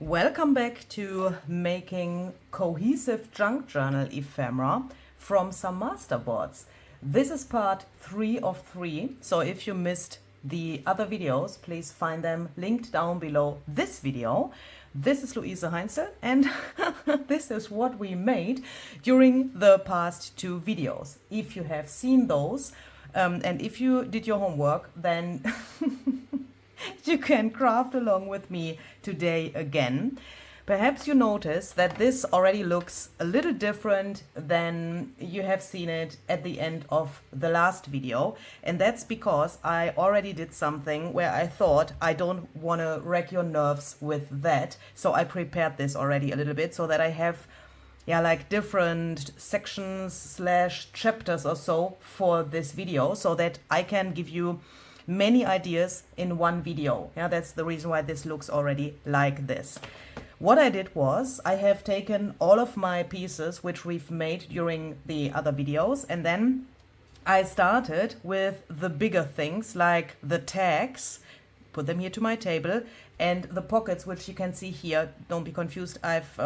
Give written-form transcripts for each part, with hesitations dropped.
Welcome back to making cohesive junk journal ephemera from some masterboards. This is part 3 of 3, so if you missed the other videos, please find them linked down below this video. This is Luise Heinzl and this is what we made during the past 2 videos. If you have seen those and if you did your homework, then you can craft along with me today again. Perhaps you notice that this already looks a little different than you have seen it at the end of the last video, and that's because I already did something where I thought I don't want to wreck your nerves with that, so I prepared this already a little bit so that I have like different sections / chapters or so for this video, so that I can give you many ideas in one video. That's the reason why this looks already like this. What I did was I have taken all of my pieces which we've made during the other videos, and then I started with the bigger things like the tags, put them here to my table, and the pockets, which you can see here. Don't be confused, I've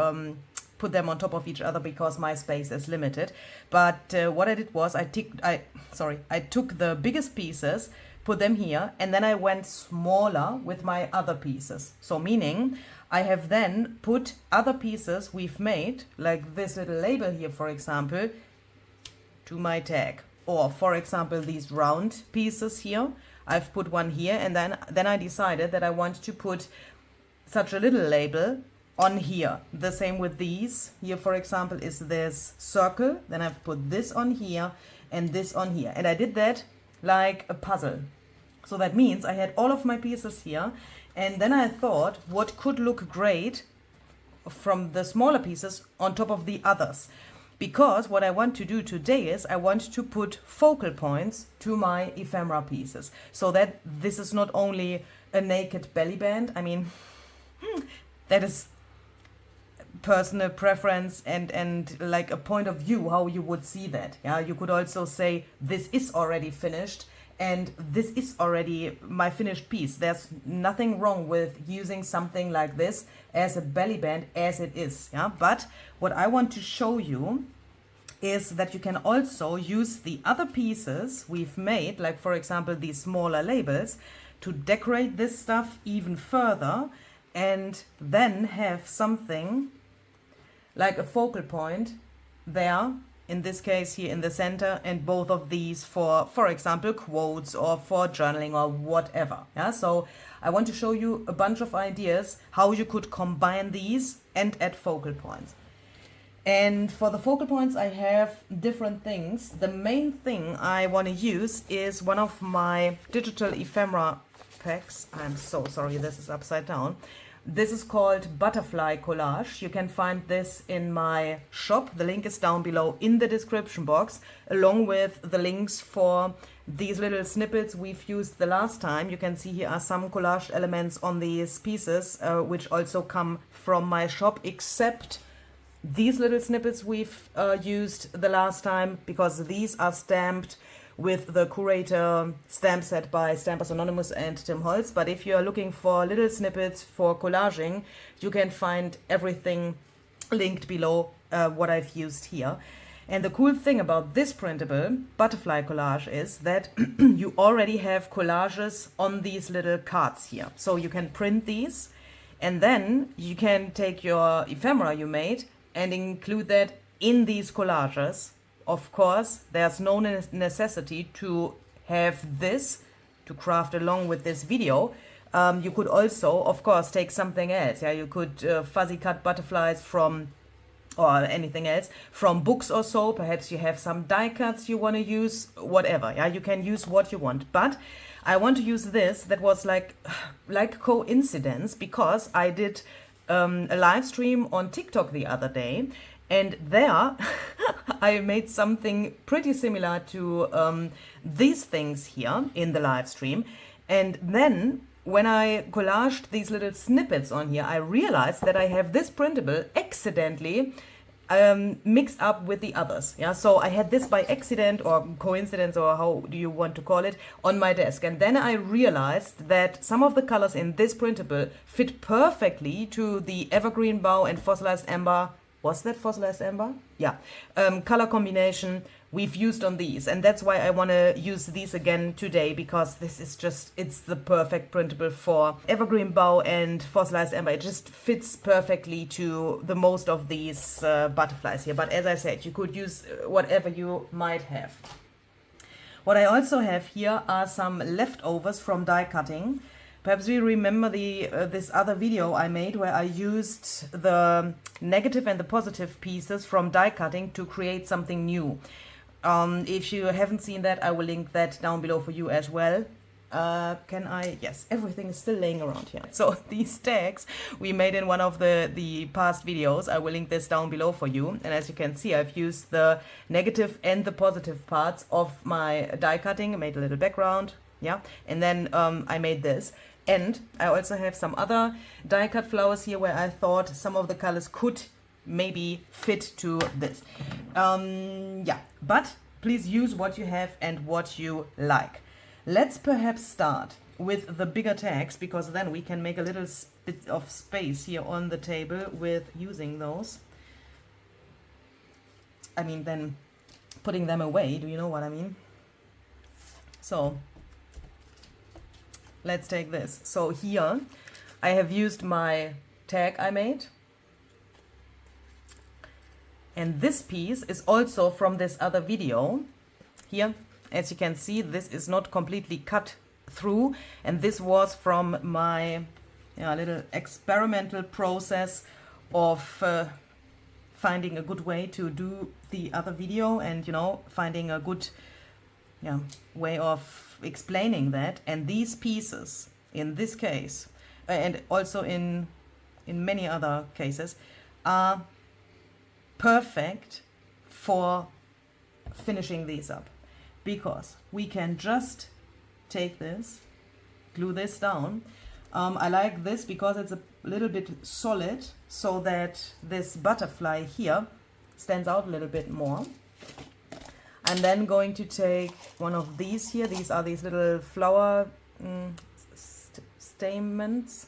put them on top of each other because my space is limited. But what I did was I took the biggest pieces, put them here, and then I went smaller with my other pieces. So meaning I have then put other pieces we've made, like this little label here, for example, to my tag. Or for example, these round pieces here, I've put one here, and then I decided that I want to put such a little label on here. The same with these. Here, for example, is this circle. Then I've put this on here and this on here. And I did that like a puzzle. So that means I had all of my pieces here, and then I thought what could look great from the smaller pieces on top of the others. Because what I want to do today is I want to put focal points to my ephemera pieces, so that this is not only a naked belly band. I mean, that is personal preference and like a point of view how you would see that. You could also say this is already finished and this is already my finished piece. There's nothing wrong with using something like this as a belly band as it is. But what I want to show you is that you can also use the other pieces we've made, like for example these smaller labels, to decorate this stuff even further, and then have something like a focal point there, in this case here in the center, and both of these for example quotes or for journaling or whatever. So I want to show you a bunch of ideas how you could combine these and add focal points. And for the focal points I have different things. The main thing I want to use is one of my digital ephemera packs. I'm so sorry, this is upside down. This is called Butterfly Collage. You can find this in my shop. The link is down below in the description box, along with the links for these little snippets we've used the last time. You can see here are some collage elements on these pieces, which also come from my shop, except these little snippets we've used the last time, because these are stamped with the Curator stamp set by Stampers Anonymous and Tim Holtz. But if you are looking for little snippets for collaging, you can find everything linked below what I've used here. And the cool thing about this printable butterfly collage is that you already have collages on these little cards here. So you can print these, and then you can take your ephemera you made and include that in these collages. Of course, there's no necessity to have this to craft along with this video. You could also, of course, take something else. You could fuzzy cut butterflies from, or anything else, from books or so. Perhaps you have some die cuts you want to use, whatever. You can use what you want. But I want to use this that was like coincidence, because I did a live stream on TikTok the other day. And there I made something pretty similar to these things here in the live stream. And then when I collaged these little snippets on here, I realized that I have this printable accidentally. mixed up with the others. Yeah, so I had this by accident or coincidence, or how do you want to call it, on my desk. And then I realized that some of the colors in this printable fit perfectly to the evergreen bow and fossilized amber. Was that fossilized amber? Yeah. Color combination we've used on these. And that's why I want to use these again today, because this is just, it's the perfect printable for evergreen bow and fossilized amber. It just fits perfectly to the most of these butterflies here. But as I said, you could use whatever you might have. What I also have here are some leftovers from die cutting. Perhaps you remember this other video I made where I used the negative and the positive pieces from die cutting to create something new. If you haven't seen that, I will link that down below for you as well. Can I? Yes, everything is still laying around here. So these tags we made in one of the past videos. I will link this down below for you. And as you can see, I've used the negative and the positive parts of my die cutting. I made a little background, yeah, and then I made this. And I also have some other die cut flowers here where I thought some of the colors could maybe fit to this. Yeah, but please use what you have and what you like. Let's perhaps start with the bigger tags, because then we can make a little bit of space here on the table with using those. I mean, then putting them away, do you know what I mean? So let's take this. So here I have used my tag I made. And this piece is also from this other video. Here, as you can see, this is not completely cut through. And this was from my little experimental process of finding a good way to do the other video, and, you know, finding a good way of explaining that. And these pieces, in this case, and also in many other cases, are perfect for finishing these up, because we can just take this, glue this down. I like this because it's a little bit solid, so that this butterfly here stands out a little bit more. I'm then going to take one of these here. These are these little flower stamens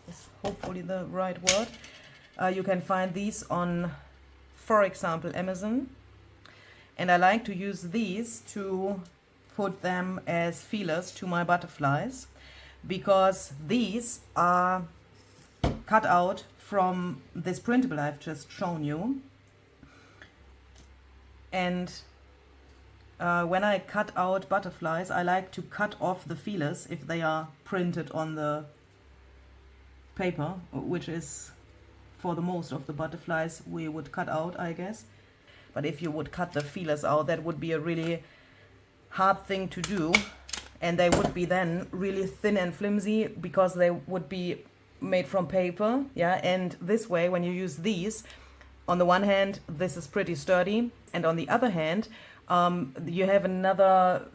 is hopefully the right word. You can find these on, for example, Amazon. And I like to use these to put them as feelers to my butterflies, because these are cut out from this printable I've just shown you. And when I cut out butterflies, I like to cut off the feelers if they are printed on the paper, which is for the most of the butterflies we would cut out, I guess. But if you would cut the feelers out, that would be a really hard thing to do, and they would be then really thin and flimsy because they would be made from paper. Yeah, and this way, when you use these, on the one hand, this is pretty sturdy, and on the other hand, you have another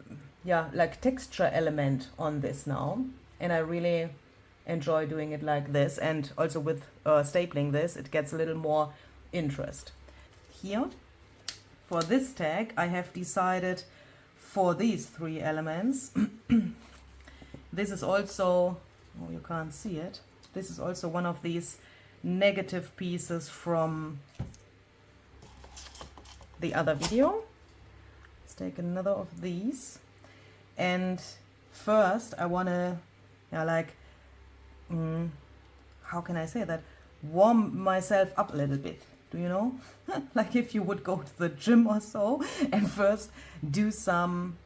like texture element on this now, and I really enjoy doing it like this. And also with stapling this, it gets a little more interest. Here, for this tag, I have decided for these three elements. This is also, oh, you can't see it, this is also one of these negative pieces from the other video. Let's take another of these. And first I want to how can I say that, warm myself up a little bit, do you know? Like if you would go to the gym or so, and first do some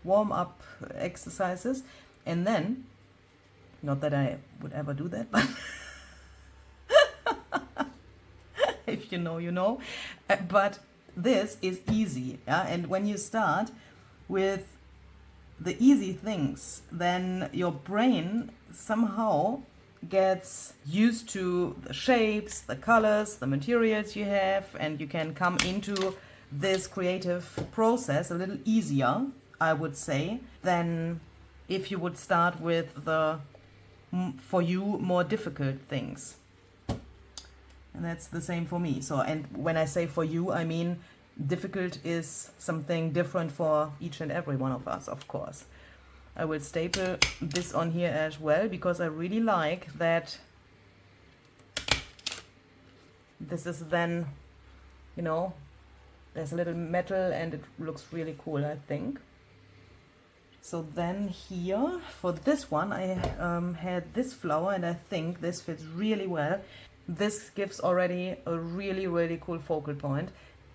warm-up exercises, and then, not that I would ever do that, but if you know, you know. But this is easy, yeah? And when you start with the easy things, then your brain somehow gets used to the shapes, the colors, the materials you have, and you can come into this creative process a little easier, I would say, than if you would start with the, for you, more difficult things. And that's the same for me. So, and when I say for you, I mean difficult is something different for each and every one of us, of course. I will staple this on here as well, because I really like that this is then, you know, there's a little metal and it looks really cool, I think. So then here, for this one, I had this flower, and I think this fits really well. This gives already a really, really cool focal point.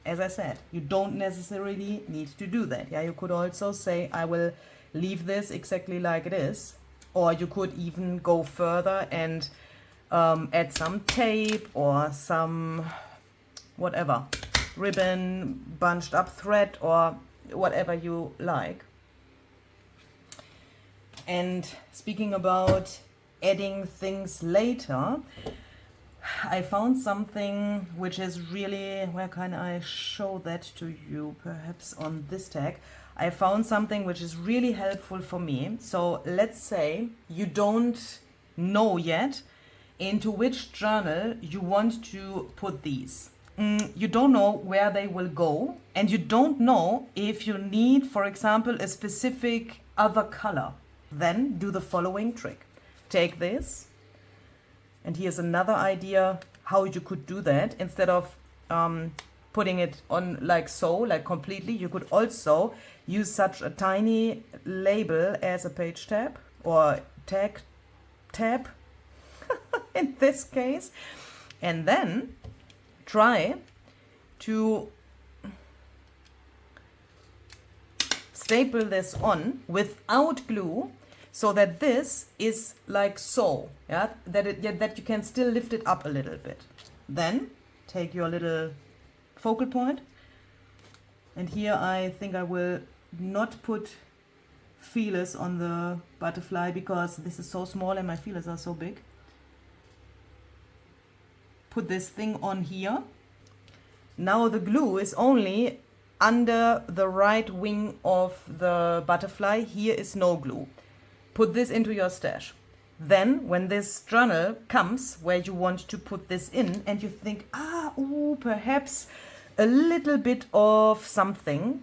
As I said, you don't necessarily need to do that. Yeah, you could also say, I will leave this exactly like it is. Or you could even go further and add some tape or some whatever, ribbon, bunched up thread, or whatever you like. And speaking about adding things later, I found something which is really, where can I show that to you? Perhaps on this tag. I found something which is really helpful for me. So let's say you don't know yet into which journal you want to put these. You don't know where they will go, and you don't know if you need, for example, a specific other color. Then do the following trick. Take this, and here's another idea how you could do that. Instead of putting it on like so, like completely, you could also use such a tiny label as a page tab or tag tab in this case, and then try to staple this on without glue, so that this is like so, yeah, that you can still lift it up a little bit. Then take your little focal point, and here I think I will not put feelers on the butterfly because this is so small and my feelers are so big. Put this thing on here. Now the glue is only under the right wing of the butterfly. Here is no glue. Put this into your stash. Then when this journal comes where you want to put this in and you think, perhaps a little bit of something,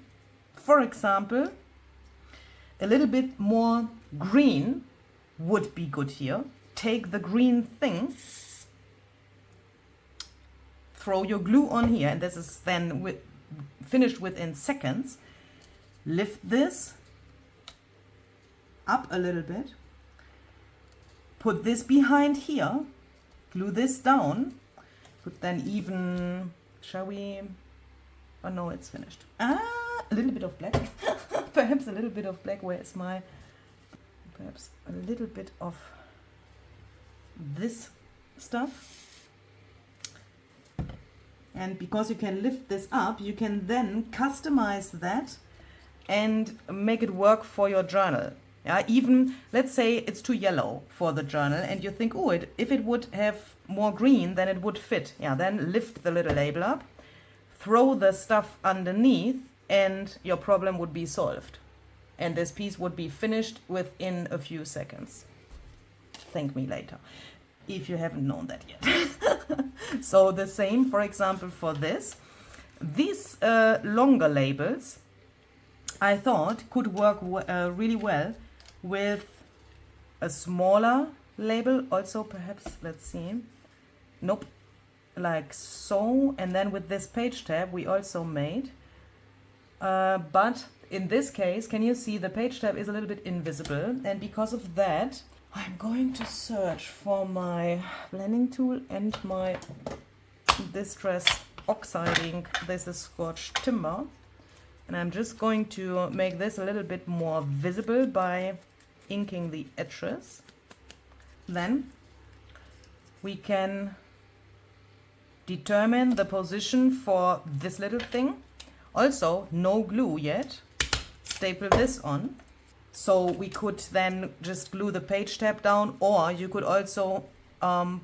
for example, a little bit more green would be good here. Take the green thing, throw your glue on here, and this is then finished within seconds. Lift this up a little bit, put this behind here, glue this down, put then even, shall we, oh no, it's finished. A little bit of black, perhaps a little bit of black, where is my, perhaps a little bit of this stuff. And because you can lift this up, you can then customize that and make it work for your journal. Yeah, even let's say it's too yellow for the journal and you think, if it would have more green, then it would fit. Yeah, then lift the little label up, throw the stuff underneath, and your problem would be solved. And this piece would be finished within a few seconds. Thank me later, if you haven't known that yet. So the same, for example, for this. These longer labels, I thought, could work really well with a smaller label. Also, perhaps, let's see. Nope. Like so. And then with this page tab, we also made. But in this case, can you see the page tab is a little bit invisible? And because of that, I'm going to search for my blending tool and my Distress Oxide ink. This is Scorched Timber. And I'm just going to make this a little bit more visible by inking the edges. Then we can determine the position for this little thing. Also, no glue yet. Staple this on. So we could then just glue the page tab down, or you could also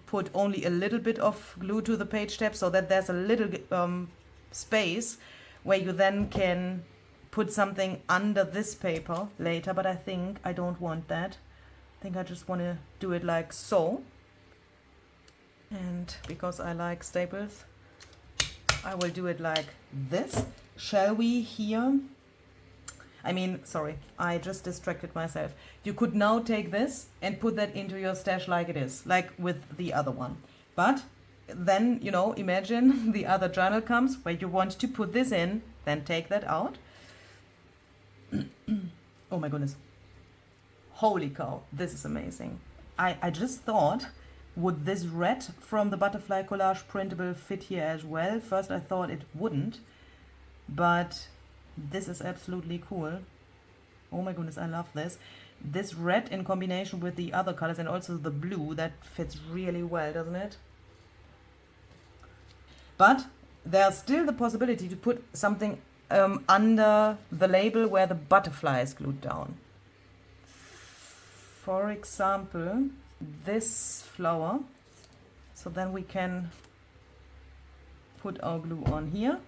put only a little bit of glue to the page tab so that there's a little space where you then can put something under this paper later. But I think I don't want that. I think I just want to do it like so. And because I like staples, I will do it like this. Shall we here? I mean, sorry, I just distracted myself. You could now take this and put that into your stash like it is, like with the other one. But then, you know, imagine the other journal comes where you want to put this in, then take that out. Oh my goodness. Holy cow, this is amazing. I just thought, would this red from the butterfly collage printable fit here as well? First I thought it wouldn't, but this is absolutely cool. Oh my goodness, I love this. This red in combination with the other colors and also the blue, that fits really well, doesn't it? But there's still the possibility to put something under the label where the butterfly is glued down. For example, this flower. So then we can put our glue on here.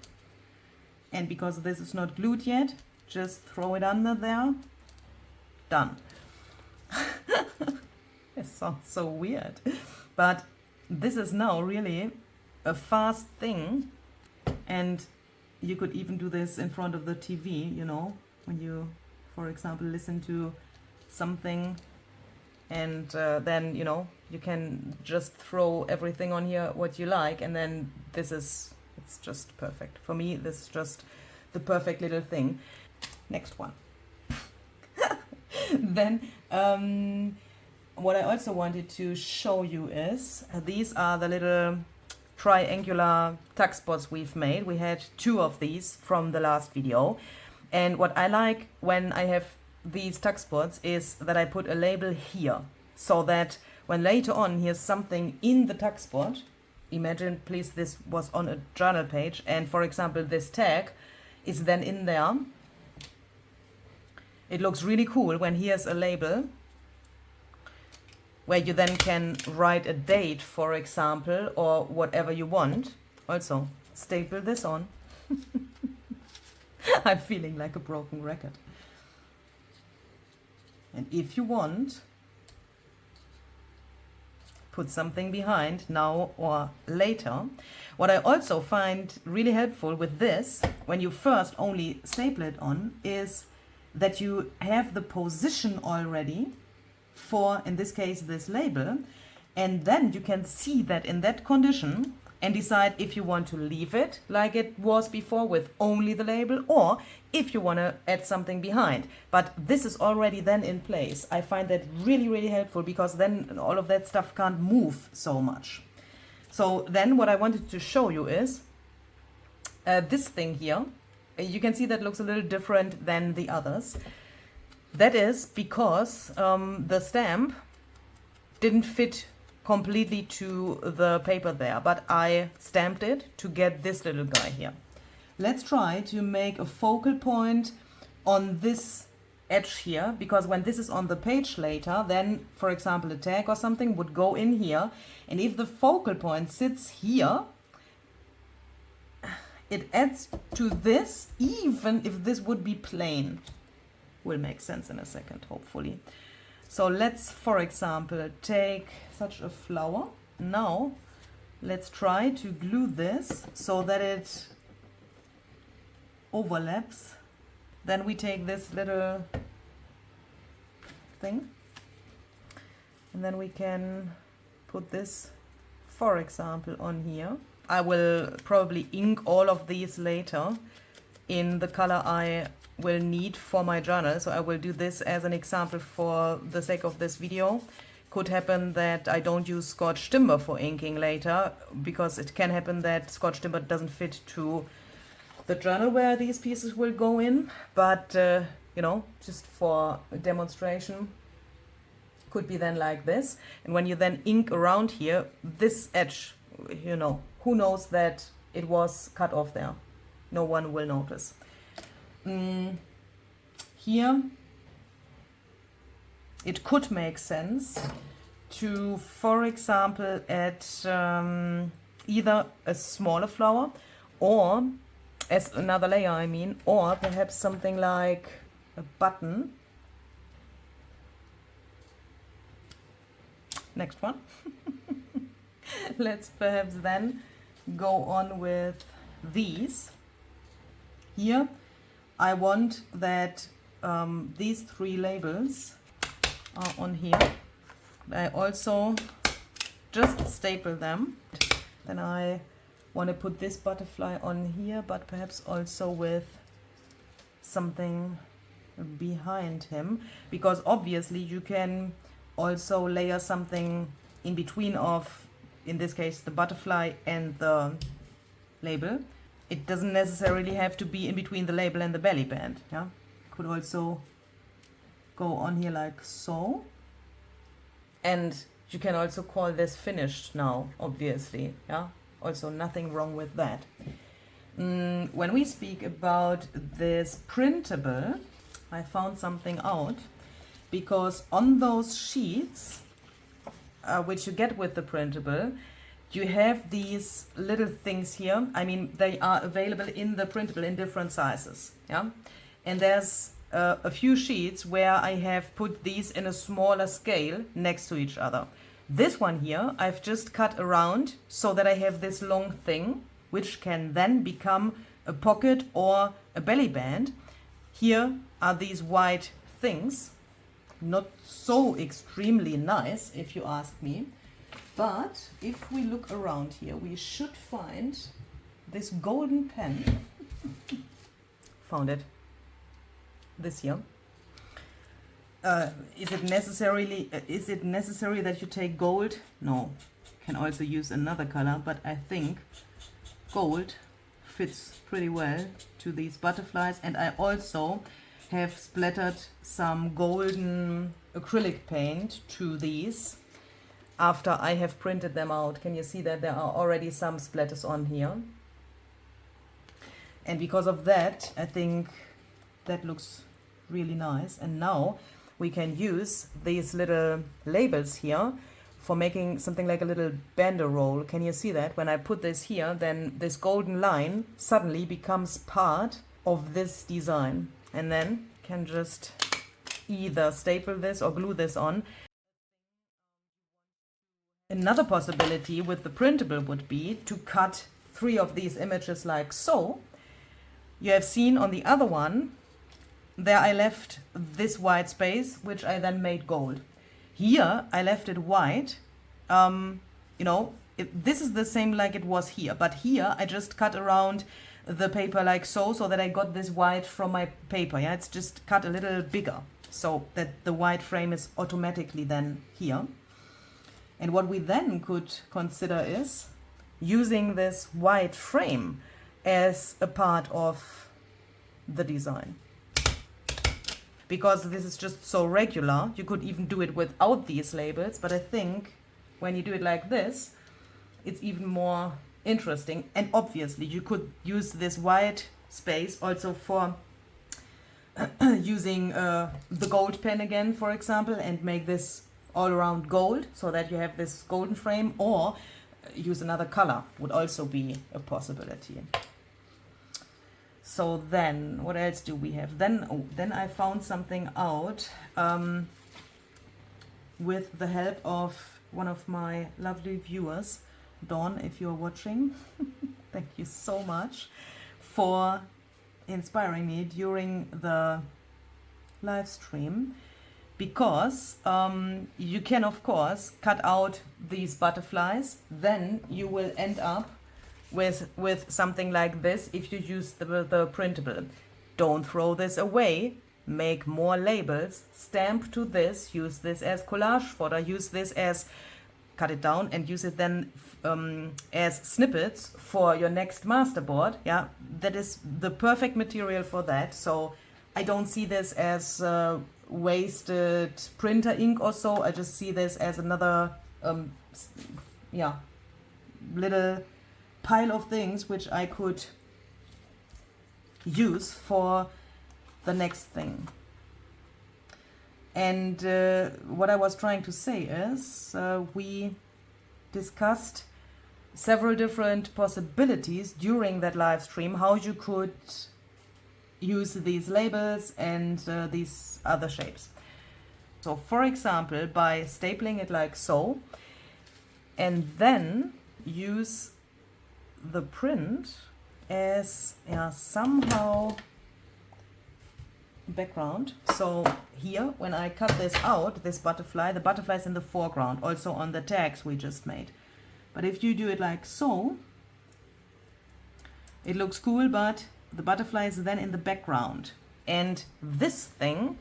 And because this is not glued yet, just throw it under there. Done. It sounds so weird. But this is now really a fast thing. And you could even do this in front of the TV, you know, when you, for example, listen to something and then, you know, you can just throw everything on here what you like, and then this is, it's just perfect. For me, this is just the perfect little thing. Next one. Then what I also wanted to show you is these are the little triangular tuck spots we've made. We had 2 of these from the last video, and what I like when I have these tuck spots is that I put a label here, so that when later on here's something in the tuck spot, imagine please this was on a journal page, and for example this tag is then in there. It looks really cool when here's a label where you then can write a date, for example, or whatever you want. Also, staple this on. I'm feeling like a broken record. And if you want, put something behind now or later. What I also find really helpful with this, when you first only staple it on, is that you have the position already for, in this case, this label, and then you can see that in that condition and decide if you want to leave it like it was before with only the label, or if you want to add something behind. But this is already then in place. I find that really, really helpful, because then all of that stuff can't move so much. So then what I wanted to show you is this thing here. You can see that looks a little different than the others. That is because the stamp didn't fit completely to the paper there, but I stamped it to get this little guy here. Let's try to make a focal point on this edge here, because when this is on the page later, then for example a tag or something would go in here, and if the focal point sits here, it adds to this, even if this would be plain. Will make sense in a second, hopefully. So let's, for example, take such a flower. Now let's try to glue this so that it overlaps. Then we take this little thing, and then we can put this, for example, on here. I will probably ink all of these later in the color I will need for my journal, so I will do this as an example for the sake of this video. Could happen that I don't use Scotch timber for inking later, because it can happen that Scotch timber doesn't fit to the journal where these pieces will go in, but you know, just for a demonstration, could be then like this. And when you then ink around here, this edge, you know, who knows that it was cut off there? No one will notice. Here it could make sense to, for example, add either a smaller flower, or as another layer, I mean, or perhaps something like a button. Next one. Let's perhaps then go on with these. Here I want that these three labels are on here. I also just staple them. Then I want to put this butterfly on here, but perhaps also with something behind him, because obviously you can also layer something in between of, in this case, the butterfly and the label. It doesn't necessarily have to be in between the label and the belly band. Yeah, could also go on here like so. And you can also call this finished now, obviously. Yeah, also nothing wrong with that. When we speak about this printable, I found something out, because on those sheets, which you get with the printable, you have these little things here. I mean, they are available in the printable in different sizes. Yeah, and there's a few sheets where I have put these in a smaller scale next to each other. This one here, I've just cut around so that I have this long thing, which can then become a pocket or a belly band. Here are these white things, not so extremely nice if you ask me, but if we look around here, we should find this golden pen. Found it. This here. Is it necessary that you take gold? No, you can also use another color, but I think gold fits pretty well to these butterflies. And I also have splattered some golden acrylic paint to these after I have printed them out. Can you see that there are already some splatters on here? And because of that, I think that looks really nice. And now we can use these little labels here for making something like a little banderole. Can you see that? When I put this here, then this golden line suddenly becomes part of this design. And then can just either staple this or glue this on. Another possibility with the printable would be to cut 3 of these images like so. You have seen on the other one, there I left this white space, which I then made gold. Here I left it white. You know, this is the same like it was here, but here I just cut around the paper like so that I got this white from my paper. Yeah, it's just cut a little bigger so that the white frame is automatically then here. And what we then could consider is using this white frame as a part of the design. Because this is just so regular, you could even do it without these labels, but I think when you do it like this, it's even more interesting. And obviously you could use this white space also for using the gold pen again, for example, and make this all around gold so that you have this golden frame, or use another color would also be a possibility. So then, what else do we have? Then I found something out with the help of one of my lovely viewers, Dawn, if you're watching. Thank you so much for inspiring me during the live stream, because you can of course cut out these butterflies, then you will end up with something like this if you use the printable. Don't throw this away, make more labels, stamp to this, use this as collage fodder, use this as, cut it down and use it then as snippets for your next masterboard. Yeah, that is the perfect material for that. So I don't see this as wasted printer ink or so. I just see this as another yeah, little pile of things which I could use for the next thing. And what I was trying to say is we discussed several different possibilities during that live stream, how you could use these labels and these other shapes. So for example, by stapling it like so, and then use the print as somehow background. So here, when I cut this out, this butterfly, the butterfly is in the foreground, also on the tags we just made. But if you do it like so, it looks cool, but the butterfly is then in the background. And this thing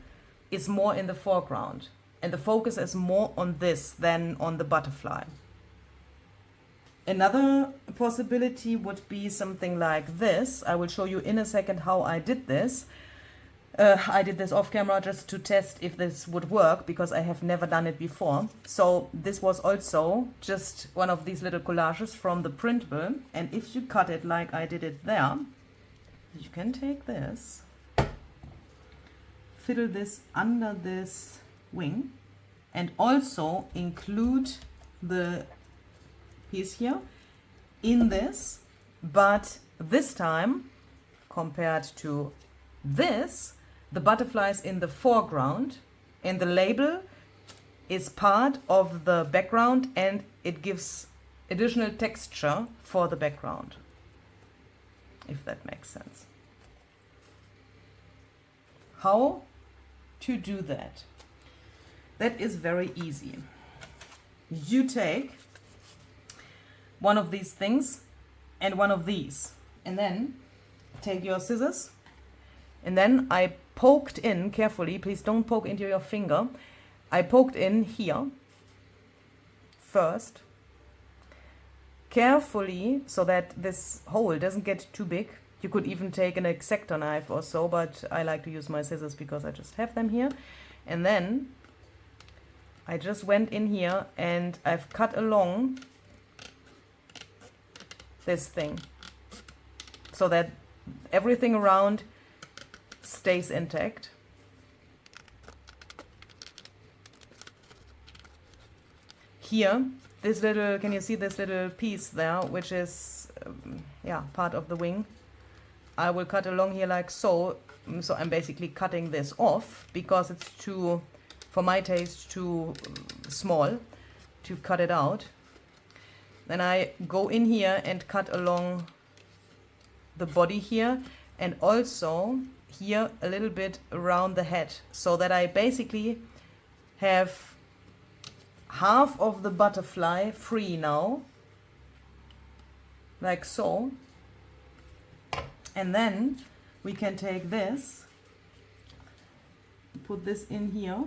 is more in the foreground. And the focus is more on this than on the butterfly. Another possibility would be something like this. I will show you in a second how I did this. I did this off camera just to test if this would work, because I have never done it before. So this was also just one of these little collages from the printable. And if you cut it like I did it there, you can take this, fiddle this under this wing, and also include the piece here in this, but this time, compared to this, the butterfly is in the foreground and the label is part of the background, and it gives additional texture for the background, if that makes sense. How to do that? That is very easy. You take one of these things and one of these, and then take your scissors, and then I poked in carefully, please don't poke into your finger, I poked in here first, carefully, so that this hole doesn't get too big. You could even take an X-Acto knife or so, but I like to use my scissors because I just have them here. And then I just went in here and I've cut along this thing so that everything around stays intact. Here, this little, can you see this little piece there, which is part of the wing? I will cut along here like so. So I'm basically cutting this off because it's too, for my taste, too small to cut it out. Then I go in here and cut along the body here, and also here a little bit around the head, so that I basically have half of the butterfly free now, like so. And then we can take this, put this in here,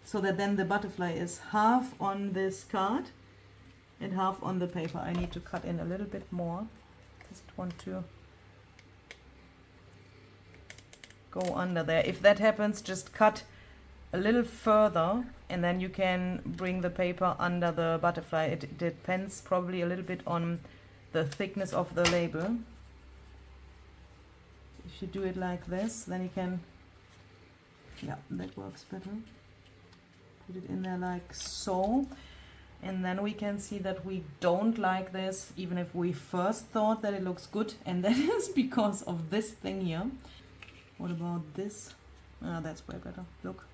so that then the butterfly is half on this card and half on the paper. I need to cut in a little bit more. Just want to go under there. If that happens, just cut a little further, and then you can bring the paper under the butterfly. It depends probably a little bit on the thickness of the label. If you do it like this, then you can, that works better. Put it in there like so, and then we can see that we don't like this, even if we first thought that it looks good, and that is because of this thing here. What about this? That's way better. Look,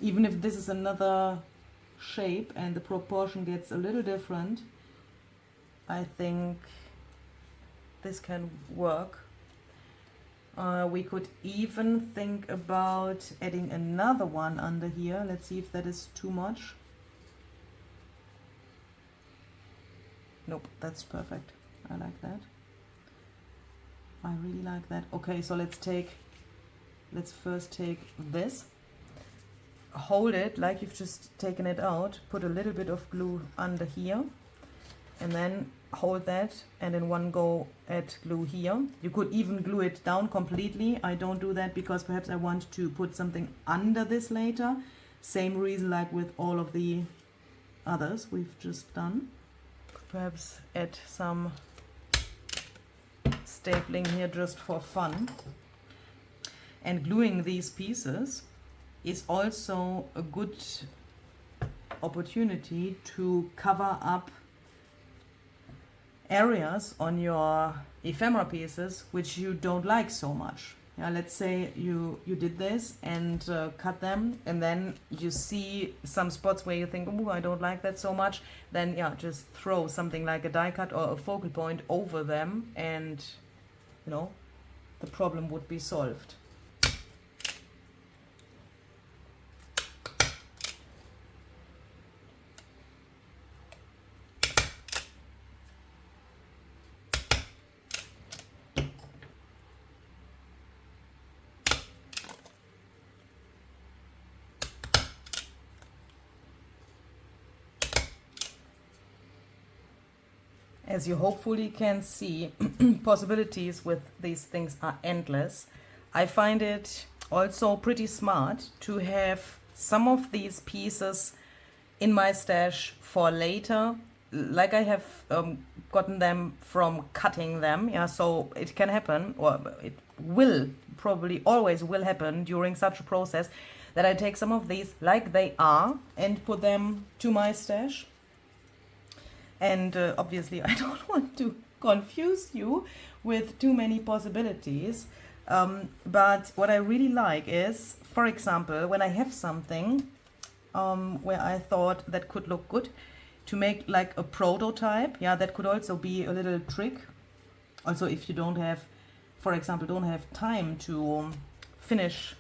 even if this is another shape and the proportion gets a little different, I think this can work. We could even think about adding another one under here. Let's see if that is too much. Nope, that's perfect. I like that. I really like that. Okay, so let's first take this, hold it like you've just taken it out, put a little bit of glue under here, and then hold that, and in one go add glue here. You could even glue it down completely. I don't do that because perhaps I want to put something under this later. Same reason like with all of the others we've just done. Perhaps add some stapling here just for fun. And gluing these pieces is also a good opportunity to cover up areas on your ephemera pieces which you don't like so much. Yeah, let's say you did this and cut them, and then you see some spots where you think, oh, I don't like that so much. Then yeah, just throw something like a die cut or a focal point over them, and you know, the problem would be solved. As you hopefully can see, possibilities with these things are endless. I find it also pretty smart to have some of these pieces in my stash for later, like I have gotten them from cutting them. Yeah, so it can happen, or it will probably always will happen during such a process, that I take some of these like they are and put them to my stash. And obviously I don't want to confuse you with too many possibilities, but what I really like is, for example, when I have something where I thought that could look good, to make like a prototype. Yeah, that could also be a little trick. Also, if you don't have, for example, don't have time to finish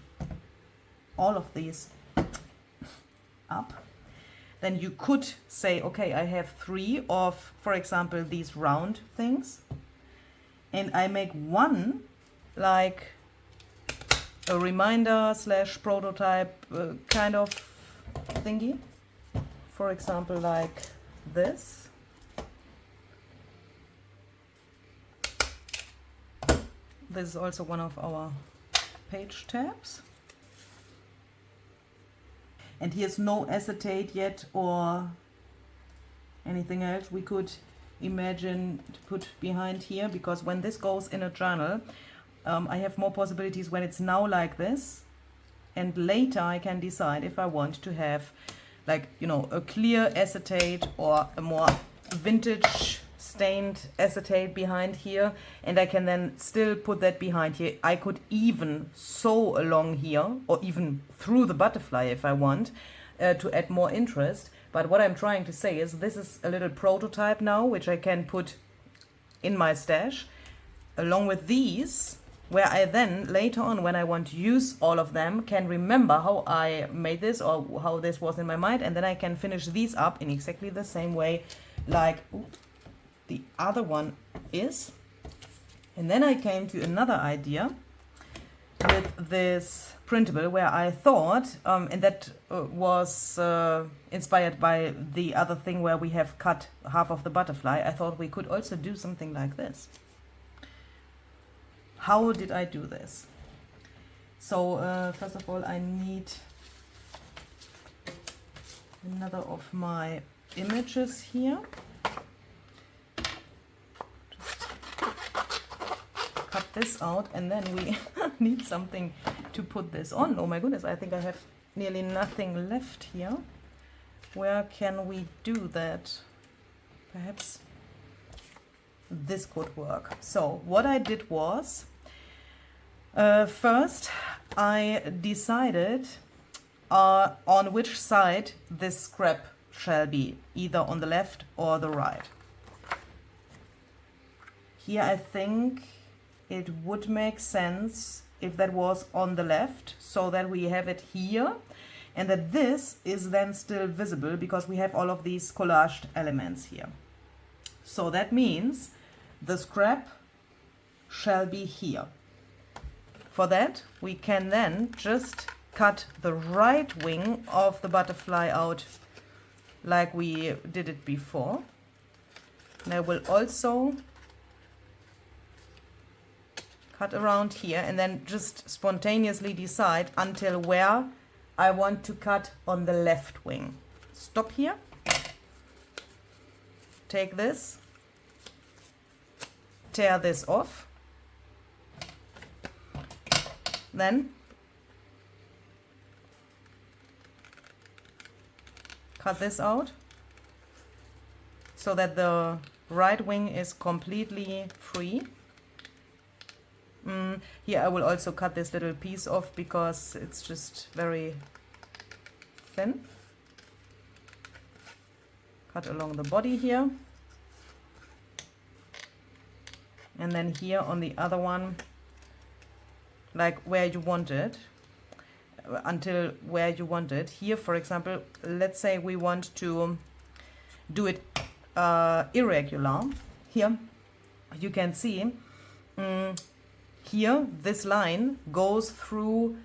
all of these up, then you could say, okay, I have 3 of, for example, these round things, and I make one like a reminder / prototype kind of thingy. For example, like this. This is also one of our page tabs. And here's no acetate yet or anything else we could imagine to put behind here, because when this goes in a journal, I have more possibilities when it's now like this, and later I can decide if I want to have, like, you know, a clear acetate or a more vintage stained acetate behind here, and I can then still put that behind here. I could even sew along here or even through the butterfly if I want, to add more interest. But what I'm trying to say is this is a little prototype now, which I can put in my stash along with these, where I then later on, when I want to use all of them, can remember how I made this or how this was in my mind, and then I can finish these up in exactly the same way like the other one is. And then I came to another idea with this printable, where I thought, and that was inspired by the other thing where we have cut half of the butterfly, I thought we could also do something like this. How did I do this? So first of all, I need another of my images here. Cut this out, and then we need something to put this on. Oh my goodness, I think I have nearly nothing left here. Where can we do that? Perhaps this could work. So what I did was, first I decided on which side this scrap shall be, either on the left or the right. Here I think it would make sense if that was on the left, so that we have it here and that this is then still visible because we have all of these collaged elements here. So that means the scrap shall be here. For that, we can then just cut the right wing of the butterfly out like we did it before. And I will also cut around here and then just spontaneously decide until where I want to cut on the left wing. Stop here. Take this. Tear this off. Then cut this out so that the right wing is completely free. Here I will also cut this little piece off because it's just very thin. Cut along the body here. And then here on the other one, like where you want it, until where you want it. Here, for example, let's say we want to do it irregular. Here you can see here this line goes through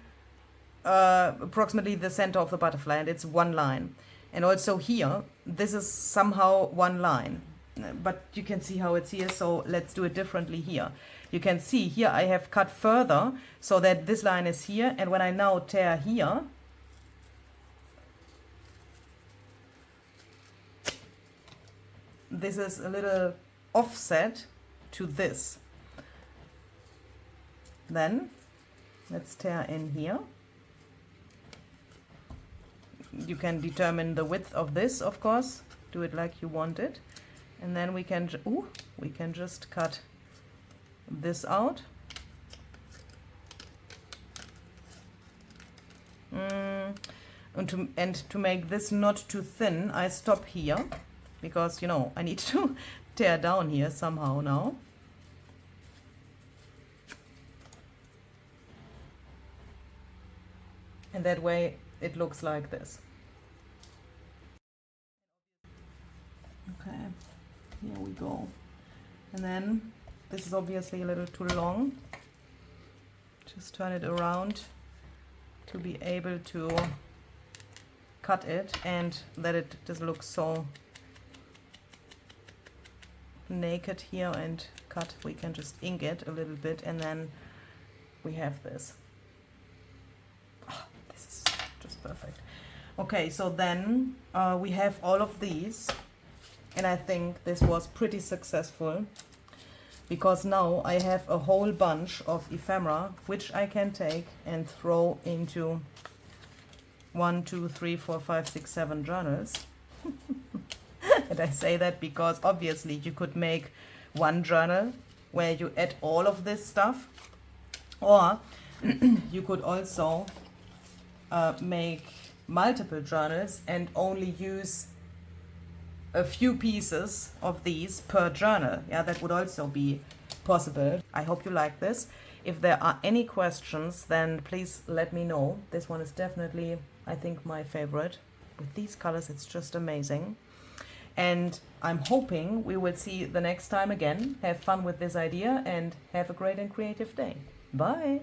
approximately the center of the butterfly, and it's one line. And also here this is somehow one line, but you can see how it's here, so let's do it differently here. You can see here I have cut further so that this line is here, and when I now tear here, this is a little offset to this. Then let's tear in here. You can determine the width of this, of course, do it like you want it, and then we can just cut this out. And to make this not too thin, I stop here because, you know, I need to tear down here somehow now. And that way it looks like this. Okay, here we go. And then this is obviously a little too long. Just turn it around to be able to cut it, and that it doesn't look so naked here and cut. We can just ink it a little bit, and then we have this. Oh, this is just perfect. Okay, so then we have all of these, and I think this was pretty successful because now I have a whole bunch of ephemera which I can take and throw into 1, 2, 3, 4, 5, 6, 7 journals. And I say that because obviously you could make one journal where you add all of this stuff, or you could also make multiple journals and only use a few pieces of these per journal. Yeah, that would also be possible. I hope you like this. If there are any questions, then please let me know. This one is definitely, I think, my favorite. With these colors, it's just amazing. And I'm hoping we will see the next time again. Have fun with this idea and have a great and creative day. Bye!